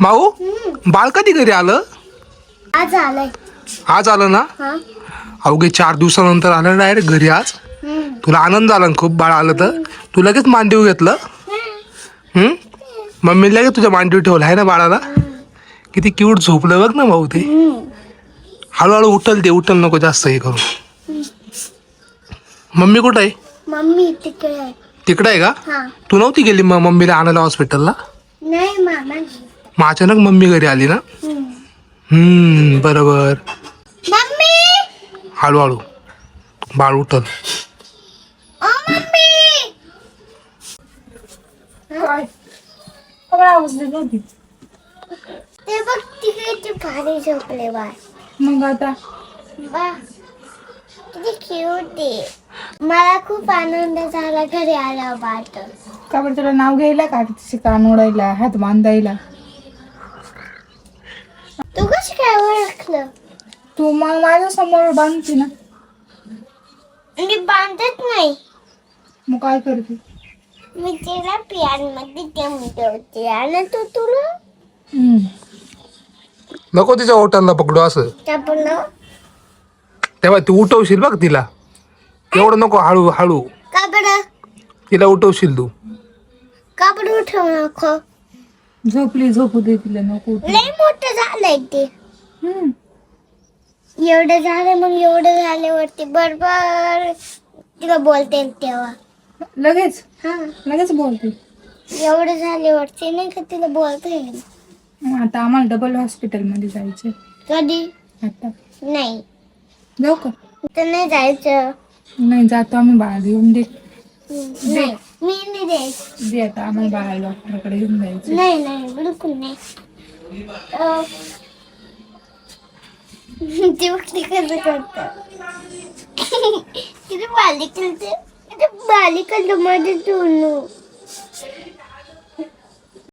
माऊ बाळ कधी घरी आलं? आज आलंय. आज आलं ना? हा. अवघे 4 दिवसानंतर आलं डायरेक्ट घरी आज. तुला आनंद झाला ना खूप बाळ आलं तर? तू लगेच मांडीव घेतलं? मम्मी लगेच तुझ्या मांडीव ठेवलं आहे ना बाळाला? किती क्यूट झोपलं बघ ना भाऊ ते. हळूहळू उठल ते, उठल नको जास्त हे करू. मम्मी कुठं आहे? मम्मी तिकडे आहे. तिकडे आहे का? हा. तू नव्हती गेली मग मम्मीला आणायला हॉस्पिटलला? नाही मामा. मग अचानक मम्मी घरी आली ना? बरोबर. मम्मी. हळूहळू बाळ उठल. ओ मम्मी. ते बघ तिकडे ते भारी झोपले बाळ. मग आता बा किती क्यूट आहे. मला खूप आनंद झाला घरी आला बाळ तर. का बरं तुला नाव घ्यायला का तिचे कान ओढायला हात बांधायला? तू कसं काय ओळखलं? तू मग माझ्या समोर बांधते ना. मी बांधत नाही. मग काय करते? मी तिला पियान मध्ये ठेवते आणि तू तुला नको तिच्या ओठांना पकडू असं. टापलं. तेव्हा तू उठवशील बघ तिला. एवढं नको, हळू हळू का बरं? तिला उठवशील तू. का बरं उठव नको? झोपली झोपू दे तिला, नको उठू. लय मोठं झालंय ते. हम्म. एवढं झालं मग एवढं झाल्यावरती बरोबर तिला बोलता येईल तेव्हा. लगेच हा. लगेच बोलते. एवढं झाल्यावरती नाही का तिला बोलता येईल. आता आम्हाला डबल हॉस्पिटलमध्ये जायचं. कधी? आता नाही. जाऊ का? तर नाही जायचं. नाही जातो आम्ही, बाळा घेऊन दे. नाही मी नाही द्यायचं. दे आता आम्हाला बाळा डॉक्टरकडे घेऊन जायचं. नाही नाही बिलकुल नाही. ती बघती कसं करतं. तिथे बालिकेल मध्ये सोडू.